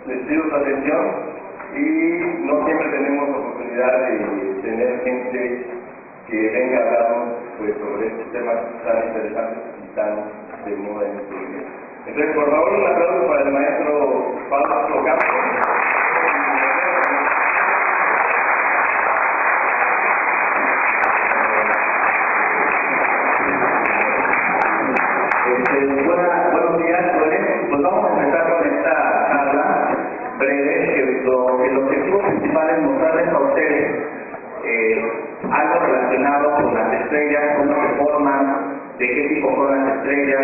les pido su atención y no siempre tenemos oportunidad de tener gente que venga a hablarnos pues, sobre estos temas tan interesantes y tan de moda en estos días. Entonces, por favor, un aplauso para el maestro Pablo Campos. Buenos días, jóvenes. Pues vamos a empezar con esta charla breve, que el objetivo principal es mostrarles a ustedes algo relacionado con las estrellas, cómo se forman, de qué tipo son las estrellas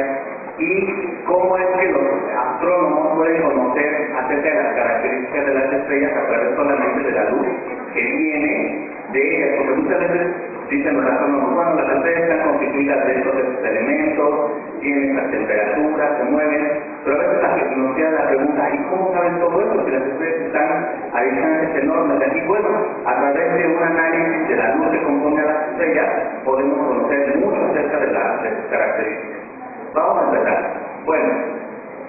y cómo es que los astrónomos pueden conocer acerca de las características de las estrellas a través solamente de la luz que viene de ellas, porque muchas veces dicen los astrónomos, bueno, las estrellas están constituidas de estos elementos, tienen estas temperaturas, se mueven, pero a veces nos queda la pregunta, ¿y cómo saben todo esto? Si las estrellas están a distancias enormes de aquí, bueno, a través de un análisis de la luz que compone a las estrellas, podemos conocer mucho acerca de sus características. Vamos a empezar. Bueno,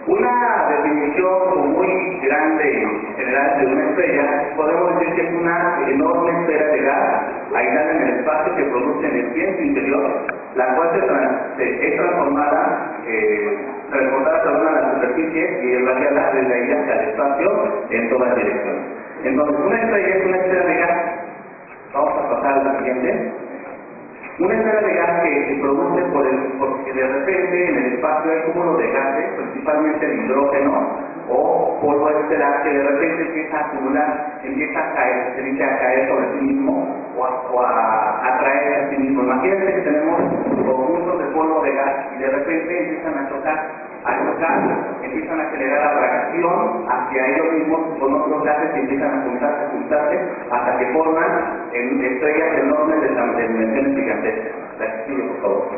una definición muy grande y general de una estrella, podemos decir que es una enorme esfera de gas aislada en el espacio que produce energía en su interior, la cual es transformada, transportada sobre una superficie y irradiada desde ahí hacia el espacio en todas direcciones. Entonces, una estrella es una esfera de gas. Vamos a pasar a la siguiente. Una esfera de gas que se produce porque de repente en el espacio hay cúmulos de gases, principalmente el hidrógeno o polvo estelar, que de repente empieza a acumular, empieza a caer, se dice a caer sobre sí mismo o a atraer a sí mismo. Imagínense que tenemos conjuntos de polvo de gas y de repente empiezan a chocar, empiezan a generar atracción hacia ellos mismos con otros gases que empiezan a juntarse hasta que forman estrellas enormes de dimensiones gigantescas. La explico, por favor.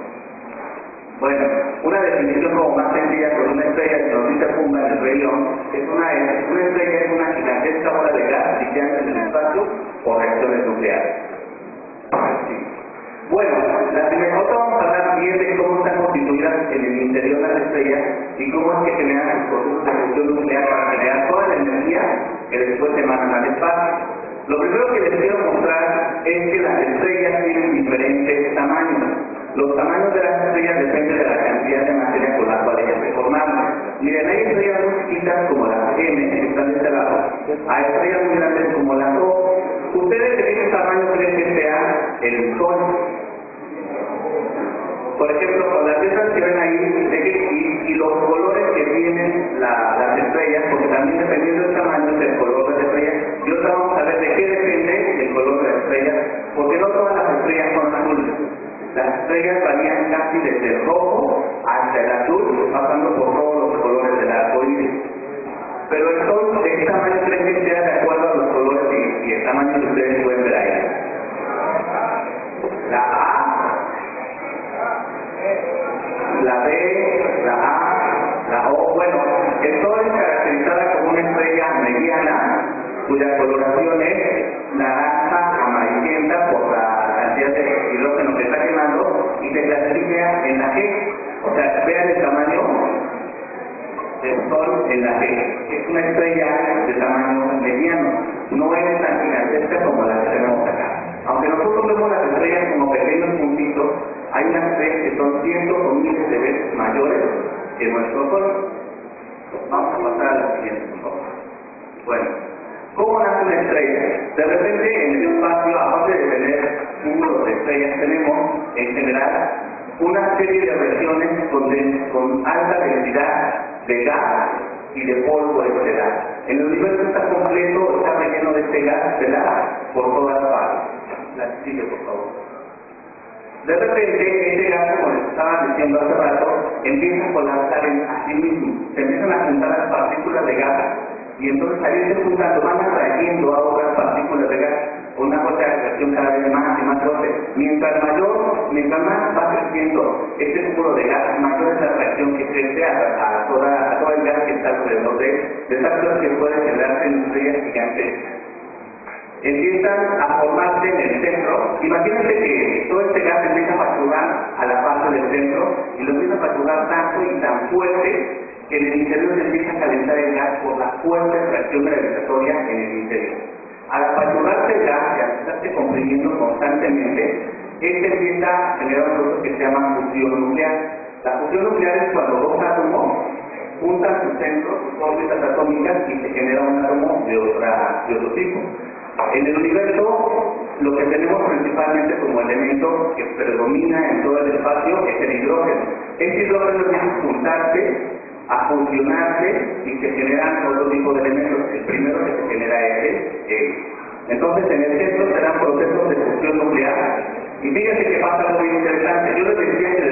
Bueno, una definición como más sencilla sobre una estrella que nos dice Pumba en el Rey León es una estrella es una gigantesca bola de gas brillante en el espacio por reacciones nucleares. Sí. Bueno, ahora vamos a hablar bien de cómo están constituidas en el interior de las estrellas y cómo es que generan sus procesos de fusión nuclear para generar toda la energía que después se mandan al espacio. Lo primero que les quiero mostrar es que las estrellas tienen diferentes tamaños. Los tamaños de las estrellas dependen de la cantidad de materia con la cual ellas se formaron. Miren, hay estrellas muy chiquitas como las M, que están de este lado, hay estrellas muy grandes como las O. ¿Ustedes de qué tamaño creen que sea el Sol? Por ejemplo, con las letras que ven ahí, y los colores que tienen las estrellas, porque también dependiendo del tamaño del color de la estrella, y ahora vamos a ver de qué depende el color de la estrella, porque no todas las estrellas son azules. Las estrellas varían casi desde el rojo hasta el azul, pasando por todos los colores del arco iris. Pero el Sol, ¿de qué tamaño creen que sea de acuerdo a los colores y el tamaño que ustedes pueden ver ahí? La A, la B, la A, la O. Bueno, el Sol es caracterizada como una estrella mediana, cuya coloración es naranja amarillenta por la cantidad de hidrógeno que está quemando y se clasifica en la G. O sea, vean el tamaño del Sol en la G. Es una estrella de tamaño mediano, no es tan gigantesca como la que tenemos acá. Aunque nosotros vemos las estrellas como pequeños puntitos, hay unas estrellas que son cientos o miles de veces mayores que nuestro Sol. Vamos a pasar a la siguiente, por favor. Bueno, ¿cómo nace una estrella? De repente en el espacio, aparte de tener cúmulos de estrellas, tenemos en general una serie de regiones con alta densidad de gas y de polvo estelar. El universo está completo, está relleno de este gas estelar por todas partes. La sigue, por favor. De repente, este gas, como les estaba diciendo hace rato, empieza a colapsar a sí mismo. Se empiezan a juntar las partículas de gas y entonces al irse juntando van atrayendo a otras partículas de gas, una cosa de atracción cada vez más y más fuerte. Mientras más va creciendo este cúmulo de gas, mayor es la atracción que crece a todo el gas que está alrededor de tal forma que puede generarse en estrellas gigantes. Empiezan a formarse en el centro. Imagínense que todo este gas empieza a fracturar a la parte del centro y lo empieza a fracturar tanto y tan fuerte que en el interior se empieza a calentar el gas por la fuerte reacción gravitatoria en el interior. Al apachurrarse el gas y al estarse comprimiendo constantemente, este empieza a generar un proceso que se llama fusión nuclear. La fusión nuclear es cuando dos átomos juntan sus centros, sus órbitas atómicas, y se genera un átomo de otro tipo. En el universo, lo que tenemos principalmente como elemento que predomina en todo el espacio es el hidrógeno. Este hidrógeno empieza a juntarse, a fusionarse, y se generan otro tipo de elementos. El primero que se genera es el helio. Entonces, en el centro se dan procesos de fusión nuclear. Y fíjense que pasa algo muy interesante. Yo les decía que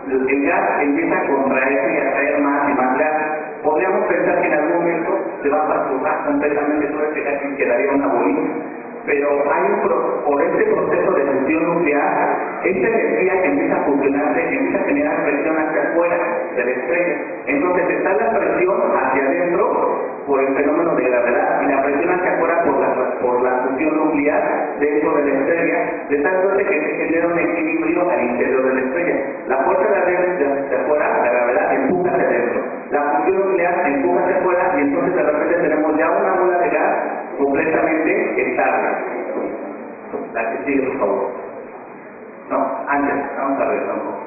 el gas empieza a contraerse y a traer más y más gas. Podríamos pensar que en algún momento se va a apachurrar completamente todo este gas y quedaría una bolita. Pero por este proceso de fusión nuclear, esta energía que empieza a fusionarse, empieza a generar presión hacia afuera de la estrella. Entonces está la presión hacia adentro por el fenómeno de gravedad y la presión hacia afuera por la fusión nuclear dentro de la estrella, de tal suerte que se genera un equilibrio al interior de la estrella. La fuerza de afuera, la gravedad, empuja hacia adentro. La fusión nuclear empuja hacia afuera y entonces de repente tenemos ya una bola de gas completamente estable. La que sigue, por favor. No, antes, vamos a ver tampoco.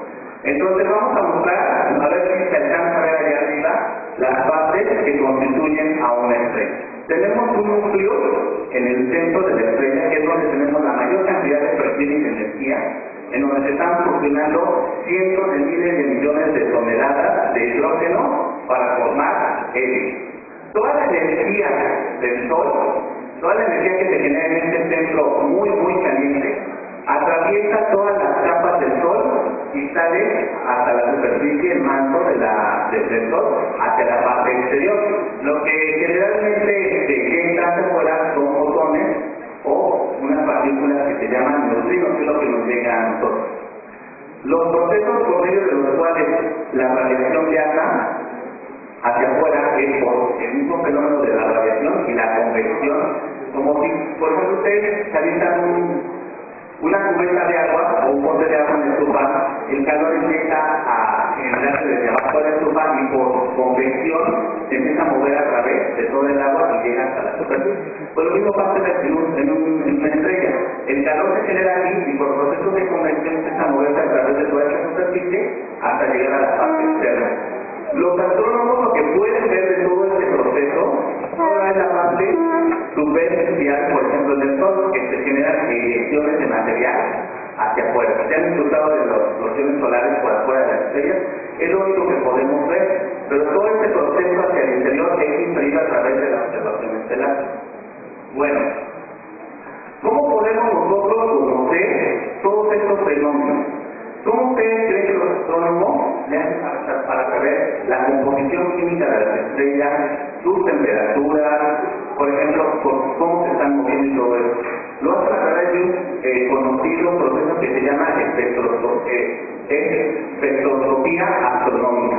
Entonces vamos a mostrar, a ver si se alcanza a ver allá arriba, las bases que constituyen a una estrella. Tenemos un núcleo en el centro de la estrella, que es donde tenemos la mayor cantidad de proteínas y de energía, en donde se están funcionando cientos de miles de millones de toneladas de hidrógeno para formar helio. Toda la energía del Sol, toda la energía que se genera en este centro muy caliente, atraviesa todas las capas del Sol y sale hasta la superficie, el manto del Sol, hacia la parte exterior. Lo que generalmente queda hacia afuera son fotones o unas partículas que se llaman neutrinos, que es lo que nos llega a nosotros. Los procesos por medio de los cuales la radiación viaja hacia afuera es por el mismo fenómeno de la radiación y la convección, como si, por ejemplo, ustedes calientan una cubeta de agua o un bote de agua en la estufa, el calor empieza a generarse desde abajo de la estufa y por convección se empieza a mover a través de todo el agua y llega hasta la superficie. Pues lo mismo pasa en una estrella. El calor se genera aquí y por procesos de convección empieza a moverse a través de toda esta superficie hasta llegar a la parte externa. Los astrónomos lo que pueden ver de todo este proceso es la parte superficial, por ejemplo, del Sol, que se generan eyecciones de material hacia afuera. Se han disfrutado de los rayos solares por afuera de las estrellas, es lo único que podemos ver, pero todo este proceso hacia el interior es inferido a través de la observación estelar. Bueno, ¿cómo podemos nosotros conocer todos estos fenómenos? ¿Cómo ustedes creen que los astrónomos le hacen para saber la composición química de las estrellas, sus temperaturas, por ejemplo, cómo se están moviendo y todo eso? Lo hacen a través de un conocido proceso que se llama espectroscopía astronómica.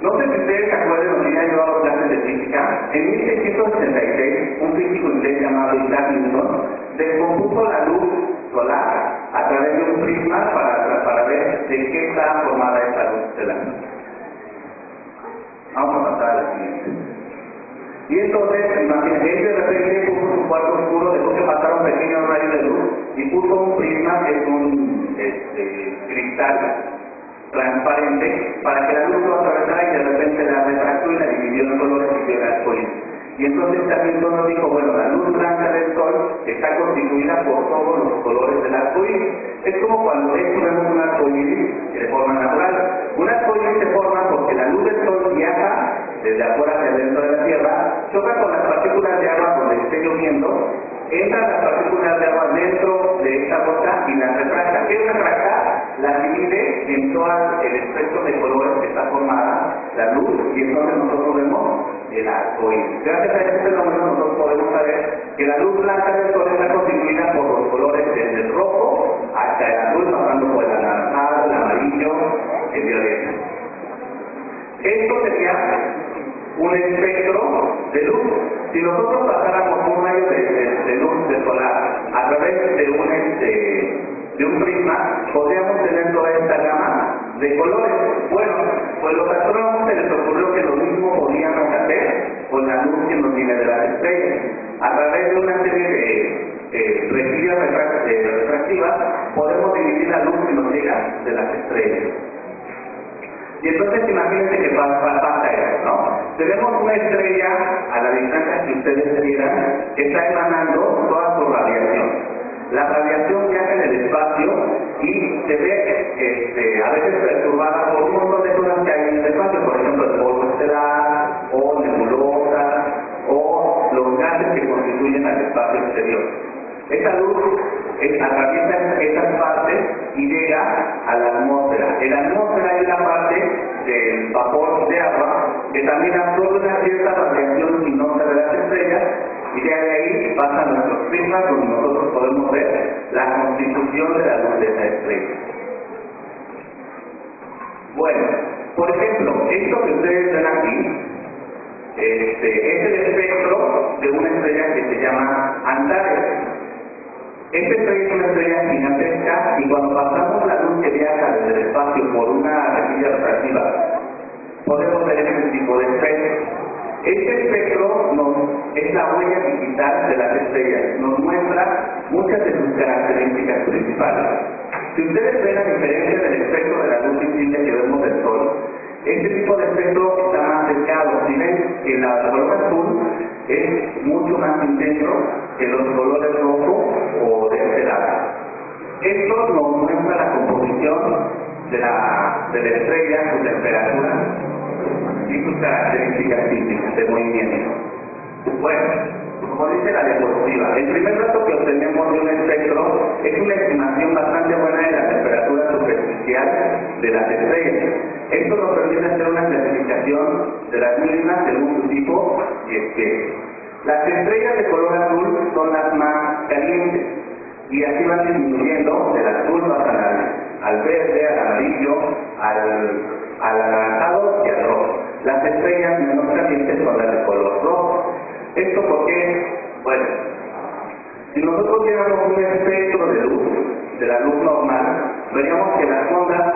No sé si ustedes se acuerdan o si han llevado clases de física. En 1666, un físico inglés llamado Isaac Newton descompuso la luz solar a través de un prisma para ver de qué está formada esta luz estelar. Vamos a pasar a la siguiente. Y entonces, imagínense, él de repente puso su cuarto oscuro, dejó que pasara un pequeño rayo de luz y puso un prisma, que es un cristal transparente, para que la luz lo atravesara y de repente la refractó y la dividió en colores y dio el arco iris. Y entonces también nos dijo, bueno, la luz blanca del Sol está constituida por todos los colores del arco iris. Es como cuando vemos un arco iris de forma natural. Un arco iris se forma porque la luz del Sol viaja desde afuera hacia dentro de la Tierra, choca con las partículas de agua donde esté lloviendo, entran las partículas de agua dentro de esta gota y las refracta. ¿Qué es refractar? La divide en todo el espectro de colores que está formada la luz y entonces nosotros vemos el arco iris. Gracias a este fenómeno nosotros podemos saber que la luz blanca del Sol está constituida por los colores desde el rojo hasta el azul, pasando por el anaranjado, el amarillo, el violeta. Esto sería un espectro de luz. Si nosotros pasáramos un rayo de luz de solar a través de un prisma, podríamos tener toda esta gama de colores. Bueno, pues los astrónomos se les ocurrió que lo mismo podíamos hacer con la luz que nos viene de las estrellas. A través de una serie de rejillas refractivas podemos dividir la luz que nos llega de las estrellas. Y entonces imagínense que pasa eso, ¿no? Tenemos una estrella a la distancia que ustedes quieran que está emanando toda su radiación. La radiación viaja en el espacio y se ve a veces perturbada por un montón de cosas que hay en el espacio, por ejemplo el polvo estelar, o nebulosas, o los gases que constituyen al espacio exterior. Esa luz atraviesa esas partes y llega a la atmósfera. En la atmósfera hay una parte del vapor de agua que también absorbe una cierta radiación luminosa de las estrellas, y de ahí pasa a nuestros prismas donde nosotros podemos ver la constitución de la luz de esa estrella. Bueno, por ejemplo, esto que ustedes ven aquí es el espectro de una estrella que se llama Antares. Esta estrella es una estrella gigantesca y cuando pasamos la luz que viaja desde el espacio por una rejilla refractiva podemos ver este tipo de espectro. Este espectro es la huella digital de las estrellas, nos muestra muchas de sus características principales. Si ustedes ven la diferencia del espectro de la luz visible que vemos del Sol, este tipo de espectro está más cercano. Si ven que el color azul es mucho más intenso que los colores rojo o de este lado. Esto nos muestra la composición de la estrella, su temperatura y sus características físicas de movimiento. Bueno, como dice la diapositiva, el primer dato que obtenemos de un espectro es una estimación bastante buena de la temperatura superficial de las estrellas. Esto nos permite hacer una clasificación de las mismas según su tipo y especie. Las estrellas de color azul son las más calientes y así van disminuyendo del azul pasan al verde, al amarillo, al anaranjado y al rojo. Las estrellas menos calientes son las de color rojo. ¿Esto por qué? Bueno, si nosotros viéramos un espectro de luz, de la luz normal, veríamos que las ondas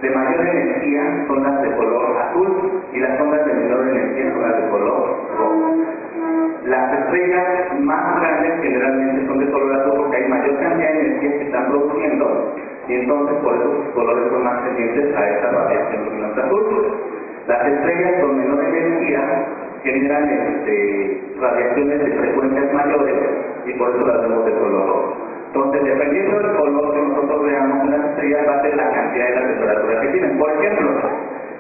de mayor energía son las de color azul y las ondas de menor energía son las de color rojo. Las estrellas más grandes generalmente son de color azul porque hay mayor cantidad de energía que están produciendo y entonces por eso sus colores son más sensibles a esta radiación luminosa azul. Las estrellas con menor energía generan radiaciones de frecuencias mayores y por eso las vemos de color rojo. Entonces, dependiendo del color que nosotros veamos en las estrellas, va a ser la cantidad de la temperatura que tienen. Por ejemplo,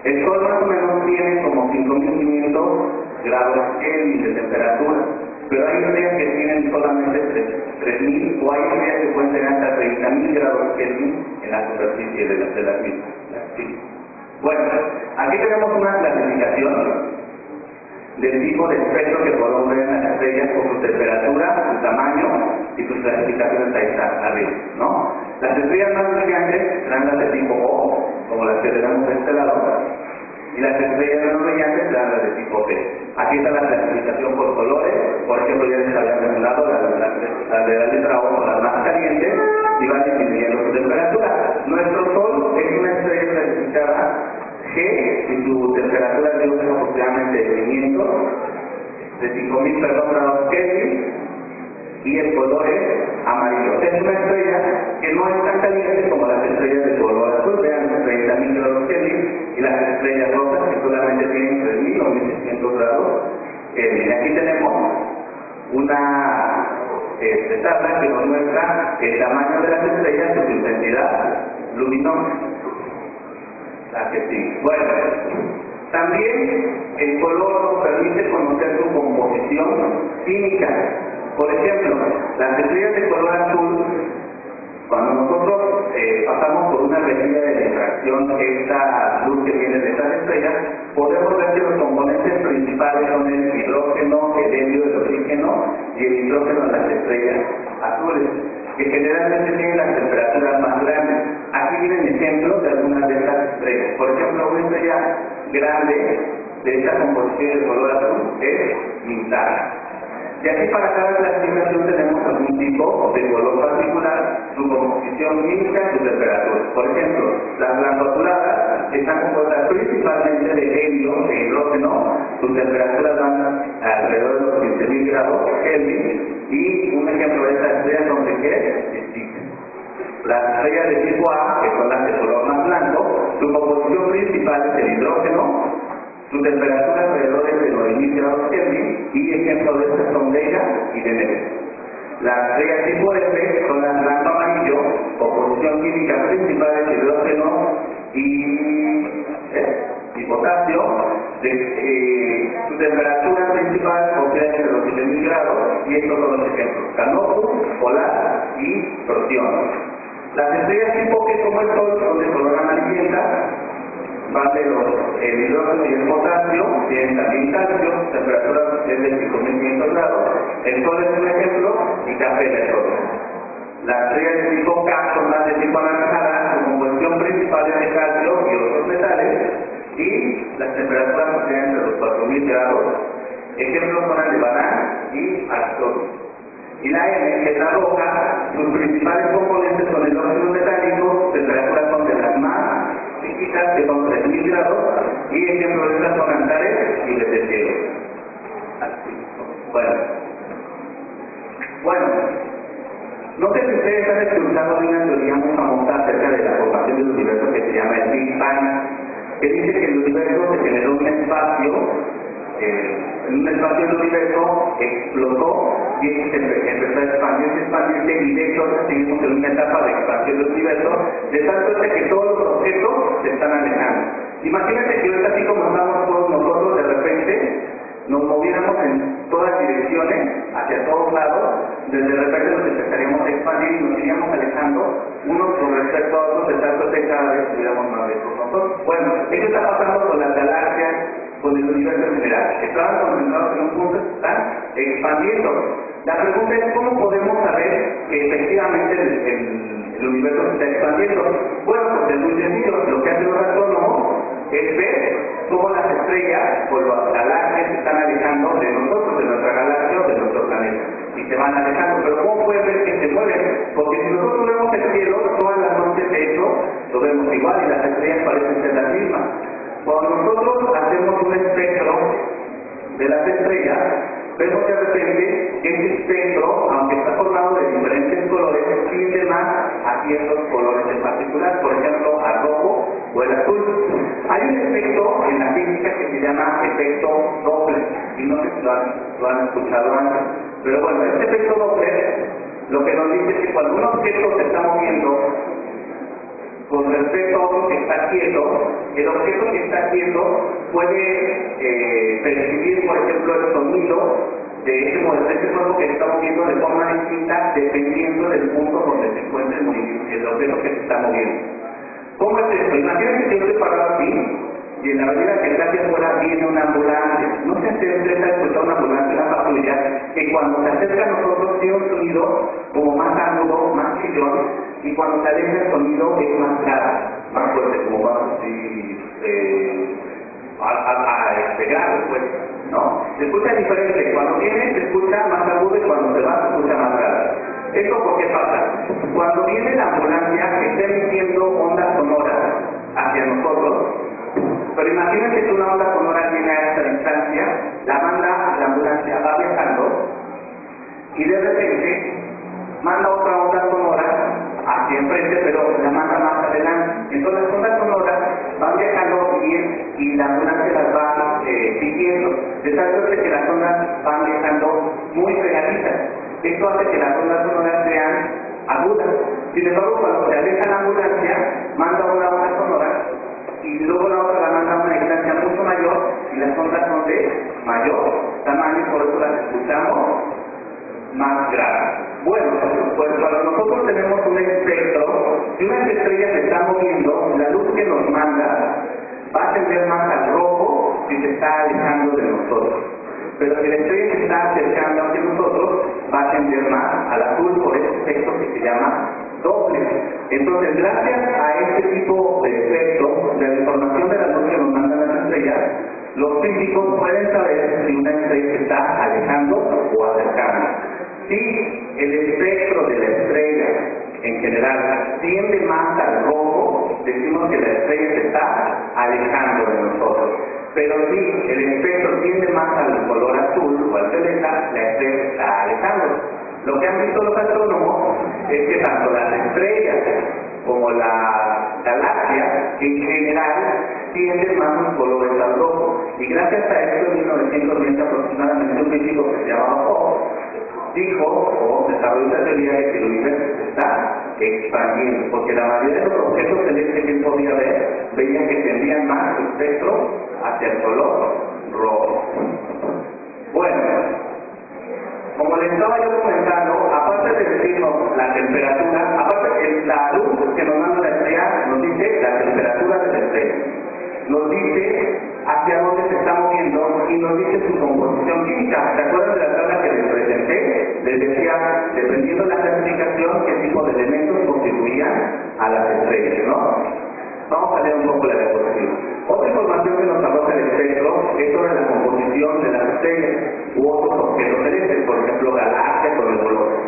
el Sol más o menos tiene como 5.500 grados Kelvin de temperatura, pero hay estrellas que tienen solamente 3.000 o hay estrellas que pueden tener hasta 30.000 grados Kelvin en la superficie de las mismas. Bueno, aquí tenemos una clasificación del tipo de espectro que podemos ver en las estrellas por su temperatura, su tamaño y sus clasificaciones ahí está arriba, ¿no? Las estrellas más brillantes serán las de tipo O, como las que tenemos de este lado, y las estrellas menos brillantes serán las de tipo P. Aquí está la clasificación por colores, por ejemplo ya les había mencionado las de la letra O son las más calientes y van disminuyendo su temperatura. Nuestro Sol es una estrella clasificada G y su temperatura de luz es aproximadamente de 5.000 grados Kelvin y el color es amarillo. Es una estrella que no es tan caliente como las estrellas de color azul, vean 30.000 grados Kelvin, y las estrellas rojas que solamente tienen 3.000 o 1.600 grados Kelvin. Aquí tenemos una tabla que nos muestra el tamaño de las estrellas y su intensidad luminosa. Bueno, también el color nos permite conocer su composición química. Por ejemplo, las estrellas de color azul, cuando nosotros pasamos por una rejilla de difracción, esta luz que viene de estas estrellas, podemos ver que los componentes principales son el hidrógeno, el helio, el oxígeno y el nitrógeno en las estrellas azules, que generalmente tienen las temperaturas más grandes. Aquí vienen ejemplos de algunas de estas estrellas. Por ejemplo, una estrella grande de esta composición de color azul es Mintara. Y aquí para cada clasificación tenemos algún tipo de color particular, su composición composición química y su temperatura. Por ejemplo, las blancoazuladas están compuestas principalmente de helio e hidrógeno, sus temperaturas van alrededor de los 15.000 grados Kelvin, y un ejemplo de estas estrellas son de qué. Las estrellas de tipo A, que son las de color más blanco, su composición principal es el hidrógeno, su temperatura alrededor de 9.000 grados Kelvin, y ejemplos de estas son Vega y Venere. Las estrellas tipo F son las blanco-amarillo, composición química principal es hidrógeno y potasio, su temperatura principal oscila entre los 7.000 grados, y estos son los ejemplos: Canopus, Polar y Procyon. Las estrellas tipo G, como el Sol, son de color amarillenta, van de el hidrógeno y el potasio, tienen también calcio, temperatura es de 5.500 grados, el Sol es un ejemplo, y café es otro. Las estrellas de tipo K son las de tipo anaranjada, su composición principal es de calcio y otros metales, y las temperaturas oscilan entre los 4.000 grados. Ejemplos son Aldebarán y Aristóteles. Y la M, que es la roja, sus principales componentes son el óxido metálico, temperaturas son de las más chiquitas, que son 3.000 grados, y ejemplos de estas son Antares y Betesio. Bueno, no sé si ustedes han escuchado de una teoría muy famosa acerca de la formación del universo que se llama el Big Bang, que dice que el universo se generó en un espacio, del universo explotó y empezó a expandirse, y de hecho seguimos en una etapa de expansión del universo, de tal suerte que todos los objetos se están alejando. Imagínate que ahorita, así como estamos todos nosotros, de repente nos moviéramos en todas direcciones, hacia todos lados, de repente nos empezaríamos a expandir y nos iríamos alejando unos con respecto a otros, de tal suerte que cada vez estuviéramos más lejos nosotros. Bueno, eso está pasando con las galaxias, con el universo en general. Estaban concentrados en un punto, están expandiendo. La pregunta es: ¿cómo podemos saber que efectivamente el universo se está expandiendo? Bueno, pues es muy sencillo. Lo que hacen los astrónomos es ver cómo las estrellas o las galaxias se están alejando de nosotros, de nuestra galaxia o de nuestro planeta, y se van alejando. Pero ¿cómo pueden ver que se mueven? Porque si nosotros vemos el cielo, todas las noches de hecho lo vemos igual y las estrellas parecen ser las mismas. Cuando nosotros hacemos un espectro de las estrellas, vemos de repente que ese espectro, aunque está formado de diferentes colores, tiende más a ciertos colores en particular, por ejemplo, al rojo o el azul. Hay un efecto en la física que se llama efecto Doppler, y no sé si lo han escuchado antes, pero bueno, este efecto Doppler lo que nos dice es que cuando un objeto se está moviendo con respecto a otro que está quieto, el objeto que está quieto puede percibir, por ejemplo, el sonido de ese cuerpo que se está moviendo de forma distinta dependiendo del punto donde se encuentre el objeto que se está moviendo. ¿Cómo es esto? Imagínense que yo estoy parado aquí y en la avenida que está hacia afuera viene una ambulancia. No sé si ustedes han escuchado una ambulancia, una patrulla, que cuando se acerca a nosotros tiene un sonido como más agudo, más chillón, y cuando se aleja el sonido es más grave, más fuerte, como más así, grave, pues, ¿no? Se escucha diferente. Cuando viene se escucha más agudo y cuando se va se escucha más grave. ¿Esto por qué pasa? Cuando viene la ambulancia está emitiendo ondas sonoras hacia nosotros, pero imagínense que una onda sonora viene a esta distancia, la ambulancia va viajando y de repente manda otra onda sonora hacia enfrente, pero la manda más adelante. Entonces las ondas sonoras van viajando y la ambulancia las va siguiendo, de tal suerte que las ondas van viajando muy pegaditas. Esto hace que las ondas sonoras sean agudas. Sin embargo, cuando se aleja la ambulancia, manda una onda sonora y luego la otra la manda a una distancia mucho mayor y las ondas son de mayor tamaño y por eso las escuchamos más graves. Bueno, pues cuando nosotros tenemos un espectro, si una estrella se está moviendo, la luz que nos manda va a tender más al rojo si se está alejando de nosotros. Pero si la estrella se está acercando hacia nosotros, va a tender más al azul por ese efecto que se llama Doppler. Entonces, gracias a este tipo de efecto, de la información de la luz que nos mandan las estrellas, los físicos pueden saber si una estrella se está alejando o acercando. Si el espectro de la estrella en general tiende más al rojo, decimos que la estrella se está alejando de nosotros. Pero si el espectro tiende más al color azul o al violeta, la estrella se está alejando. Lo que han visto los astrónomos es que tanto las estrellas como la galaxia en general tienden más a un color al rojo. Y gracias a esto, en 1920 aproximadamente, un físico que se llamaba Hawking dijo o desarrolló esta teoría de que el universo se está expandiendo, porque la mayoría de los objetos celestes que él podía ver veían que tendían más su espectro hacia el color rojo. Bueno, como les estaba yo comentando, aparte de decirnos la temperatura, aparte de la luz que nos manda la estrella, nos dice la temperatura de la estrella, nos dice hacia dónde se está moviendo y nos dice su composición química. ¿Se acuerdan de la tabla que les presenté? Les decía, dependiendo de la clasificación, qué tipo de elementos contribuían a las estrellas, ¿no? Vamos a leer un poco la diapositiva. Otra información que nos arroja el espectro es sobre la composición de las estrellas u otros objetos celestes, por ejemplo, galaxias o nebulosas.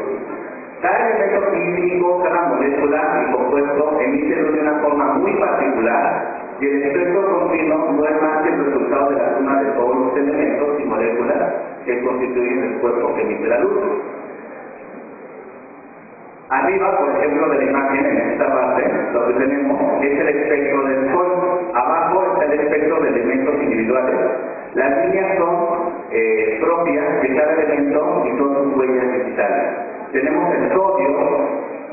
Cada elemento químico, cada molécula y compuesto emite luz de una forma muy particular, y el espectro continuo no es más que el resultado de la suma de todos los elementos y moléculas que constituyen el cuerpo que emite la luz. Arriba, por ejemplo, de la imagen, en esta parte, lo que tenemos es el espectro del Sol. Abajo está el espectro de elementos individuales. Las líneas son propias de cada elemento y son sus huellas digitales. Tenemos el sodio,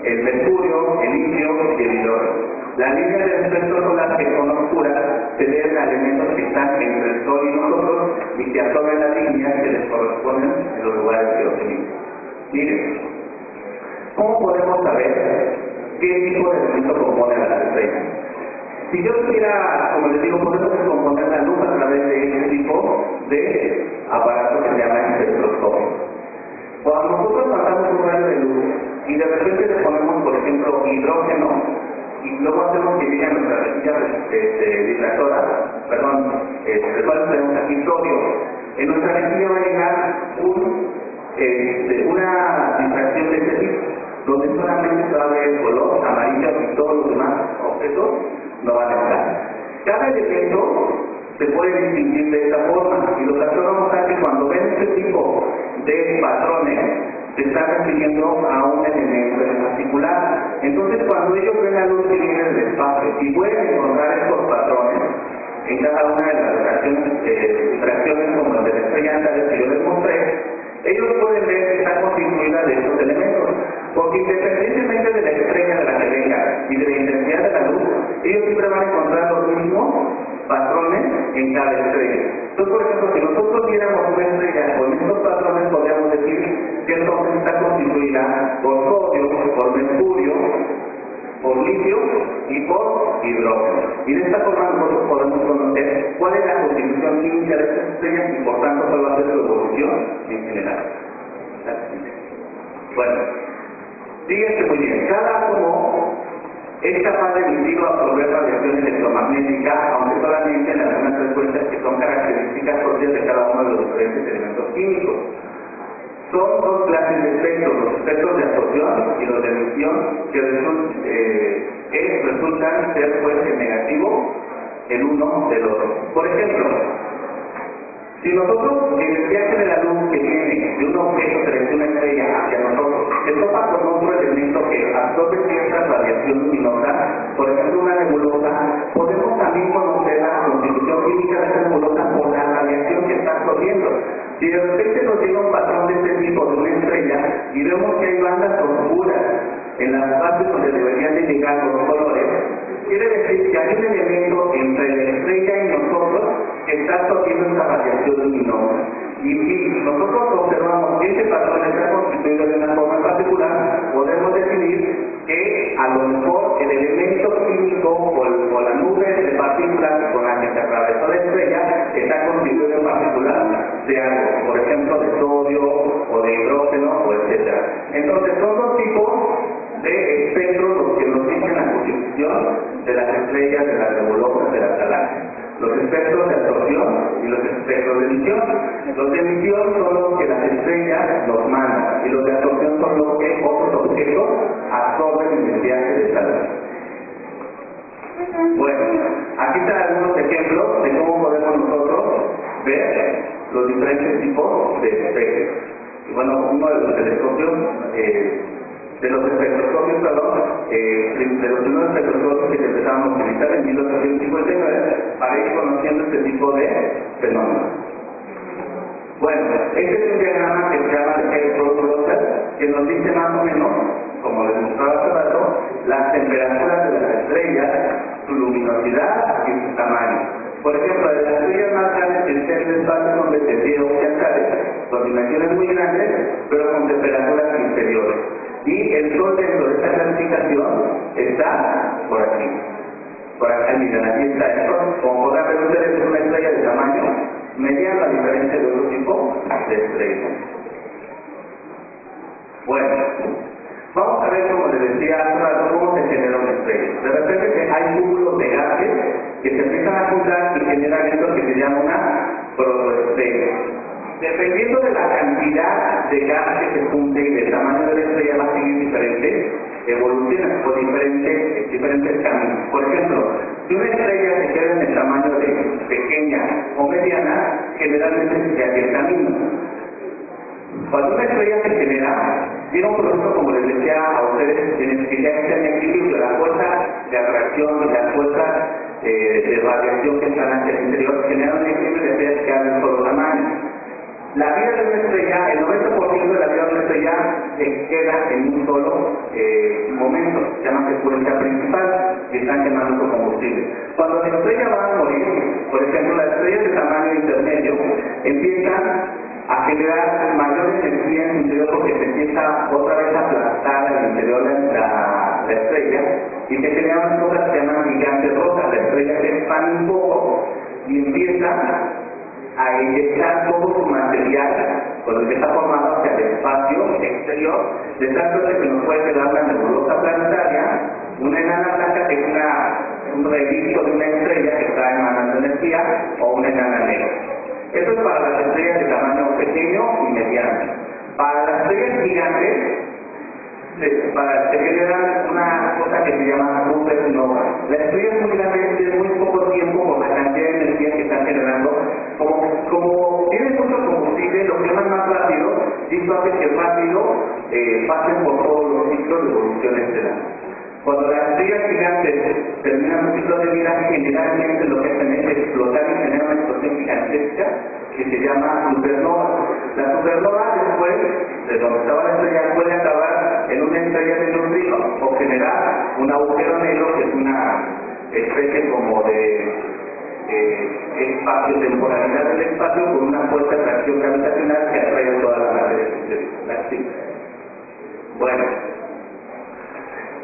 el mercurio, el litio y el hidrógeno. Las líneas del espectro solar que son oscuras se deben a elementos que están entre el Sol y nosotros y que absorben las líneas que les corresponden en los lugares que los emiten. Miren, ¿cómo podemos saber qué tipo de elemento compone a las estrellas? Si yo quisiera, como les digo, podemos componer la luz a través de este tipo de aparato que se llama espectroscopio. Cuando nosotros pasamos un rayo de luz y de repente le ponemos, por ejemplo, hidrógeno, y luego hacemos que llegue a nuestra rejilla difractora, del cual tenemos aquí sodio, en nuestra rejilla va a llegar una difracción de este tipo, donde solamente se va a ver el color amarillo y todos los demás objetos no van a estar. Cada elemento se puede distinguir de esta forma, y los astrónomos saben que cuando ven este tipo de patrones se está refiriendo a un elemento en particular. Entonces, cuando ellos ven la luz que viene del espacio y pueden encontrar estos patrones en cada una de las fracciones como las de la estrella anterior que yo les mostré, ellos pueden ver que está constituida de estos elementos, porque independientemente de la estrella de la que venga y de la intensidad de la luz, ellos siempre van a encontrar los mismos patrones en cada estrella. Entonces, por ejemplo, si nosotros viéramos una estrella con estos patrones, podríamos decir que entonces está constituida por sodio, por mercurio, por litio y por hidrógeno. Y de esta forma nosotros podemos conocer cuál es la constitución química de estas estrellas y por tanto cuál va a ser su evolución en general. Bueno, fíjense muy bien, cada átomo es capaz de emitir o absorber radiación electromagnética, aunque solamente en algunas frecuencias que son características propias de cada uno de los diferentes elementos químicos. Son dos clases de espectros, los espectros de absorción y los de emisión, que resultan ser pues negativo el uno del otro. Por ejemplo, si nosotros en el viaje de la luz que viene de un objeto de una estrella hacia nosotros se topa con otro elemento que absorbe cierta radiación luminosa, por ejemplo una nebulosa, podemos también conocer la constitución química de esa nebulosa por la radiación que está absorbiendo. Si de repente nos llega un patrón de este tipo de una estrella y vemos que hay bandas oscuras en las partes donde deberían de llegar los colores, quiere decir que hay un elemento entre la estrella y nosotros que está absorbiendo esta radiación luminosa. Y si nosotros observamos que ese patrón está constituido de una forma particular, podemos decidir que a lo mejor el elemento químico o la nube de partículas con la que se atravesó la estrella está constituido en particular de algo, por ejemplo de sodio o de hidrógeno o etc. Entonces son dos tipos de espectros los que nos dicen la constitución de las estrellas, de las nebulosas, de las galaxias. Los espectros de absorción y los espectros de emisión. Los de emisión son los que las estrellas nos mandan y los de absorción son los que otros objetos objetos absorben energía que les da la luz. Bueno, aquí están algunos ejemplos de cómo podemos nosotros ver los diferentes tipos de especies. Y bueno, uno de los telescopios, de los espectroscopios, de los primeros espectroscopios que se empezaron a utilizar en 1859 para ir conociendo este tipo de fenómenos. Bueno, este es un diagrama que se llama de Hertzsprung-Russell, que nos dice más o menos, como les mostraba hace rato, las temperaturas de las estrellas, su luminosidad y su tamaño. Por ejemplo, de las estrellas más grandes que están en el espacio son de Teseo occidentales, con dimensiones muy grandes, pero con temperaturas inferiores. Y el Sol dentro de esta clasificación está por aquí. Por acá, miren, aquí está esto. Como podrán ver ustedes, es una estrella de tamaño mediano a diferencia de otro tipo de estrellas. Bueno, vamos a ver, como les decía hace rato, cómo se genera una estrella. De repente hay cúmulos de gases que se empiezan a juntar y generan esto que se llama una protoestrella. Dependiendo de la cantidad de gas que se junte y del tamaño de la estrella, va a seguir diferentes evoluciones o diferentes caminos. Por ejemplo, si una estrella se queda en el tamaño de pequeña o mediana, generalmente se hace el camino. Cuando una estrella se genera, tiene un proceso, como les decía a ustedes, que ya está en equilibrio, la fuerza de atracción y la fuerza de radiación que están hacia el interior generan un equilibrio de estrellas que hacen solo tamaño. La vida de una estrella, el 90% de la vida de una estrella se queda en un solo momento, se llama secuencia principal, y están quemando su combustible. Cuando la estrella va a morir, por ejemplo, las estrellas de tamaño intermedio empiezan a generar mayor energía en el interior porque se empieza otra vez a aplastar al interior de la estrella y se generan cosas que se llaman gigantes rojas. La estrella se expande un poco y empieza a inyectar todo su material con el que está formado hacia el espacio exterior, de tal suerte que nos puede quedar una nebulosa planetaria, una enana blanca que es un relicto de una estrella que está emanando energía, o una enana negra. Esto es para las estrellas de tamaño pequeño y mediano. Para las estrellas gigantes, se genera una cosa que se llama supernova. La estrella es muy grande, tiene muy poco tiempo por la cantidad de energía que están generando. Como tiene mucho combustible, lo queman más rápido y esto hace que rápido pasen por todos los ciclos de evolución estelar. Cuando las estrellas gigantes terminan su ciclo de vida, generalmente lo que hacen es explotar y generar una explosión gigantesca que se llama supernova. La supernova, después de donde estaba la estrella, puede acabar en una estrella de neutrinos o generar un agujero negro, que es una especie como de espacio-temporalidad del espacio con una fuerza de atracción gravitacional que atrae toda la materia galáctica. Bueno,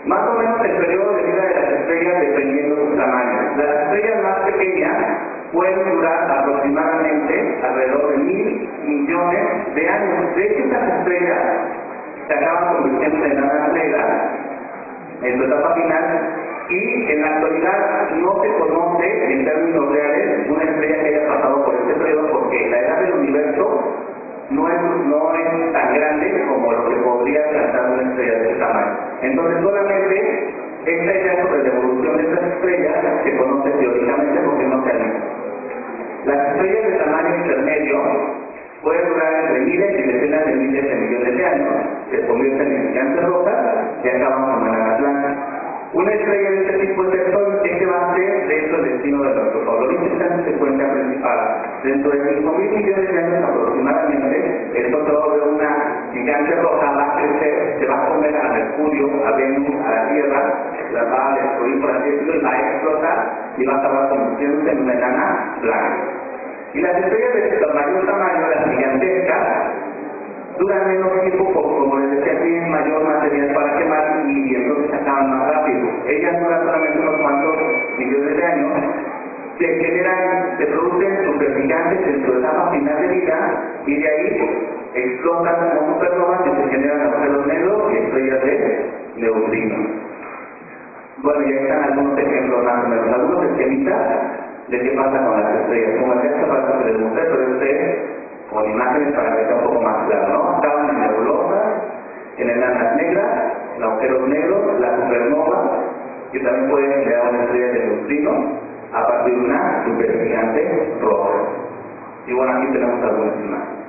más o menos el periodo de vida de las estrellas dependiendo de su tamaño. Las estrellas más pequeñas pueden durar aproximadamente alrededor de 1.000 millones de años. De hecho, estas estrellas se acaban convirtiendo en enanas negras en su etapa final, y en la actualidad no se conoce en términos reales una estrella que haya pasado por este periodo, porque la edad del universo no es tan grande como lo que podría alcanzar una estrella de ese tamaño. Entonces solamente esta idea sobre la evolución de estas estrellas se conoce teóricamente porque no se analiza. Las estrellas de tamaño intermedio pueden durar entre miles y decenas de miles de millones de años, se convierten en gigantes rojas y acaban como enanas blancas. Una estrella de este tipo es el Sol. Este va a ser, de hecho, el destino de nuestro favorito. Esta es la secuencia principal. Dentro de 5.000 millones de años aproximadamente, el Sol se va a volver una gigante roja, va a crecer, se va a comer a Mercurio, a Venus, a la Tierra, la va a destruir, por así decirlo, y va a explotar y va a acabar convirtiéndose en una enana blanca. Y las estrellas de mayor tamaño, las gigantescas, duran menos tiempo porque, como les decía, tienen mayor material para quemar y entonces se acaban más rápido. Ellas duran solamente unos cuantos millones de años, se producen supergigantes en su etapa final de vida y de ahí explotan como supernovas y se generan agujeros negros y estrellas de neutrinos. Bueno, ya están algunos ejemplos más o menos, algunos esquemitas de qué pasa con las estrellas. Como el caso para que les mostré, pero con imágenes para que sea un poco más claro, ¿no? Acaban en nebulosas, en enanas negras, agujeros negros, la supernova, que también pueden crear una estrella de neutrinos a partir de una supergigante roja. Y bueno, aquí tenemos algunas imágenes.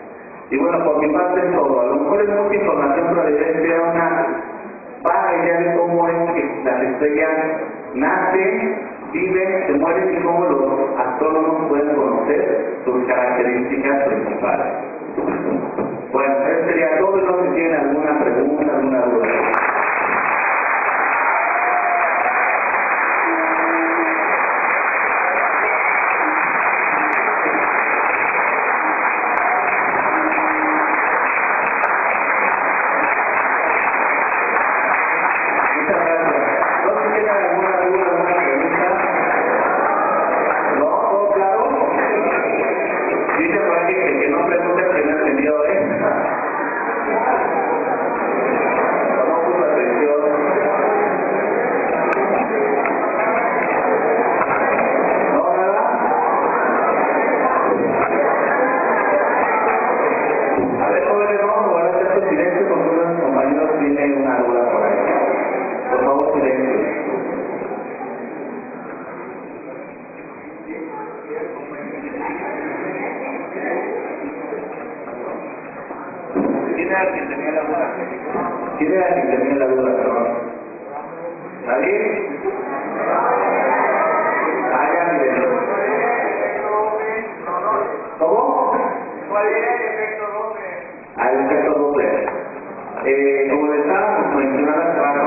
Y bueno, por mi parte es todo. A lo mejor es mucha información, pero les espera una vaga idea de cómo es que las estrellas nacen, viven, se mueren y cómo los astrónomos pueden conocer sus características principales. Bueno, eso sería todo. No sé si tienen alguna pregunta, alguna duda. ¿Quién era quien tenía la duda, perdón? ¿Nadie? Ya miren. ¿Cómo? ¿Cuál era el efecto Doppler? El efecto Doppler. Como les estábamos mencionando hace rato,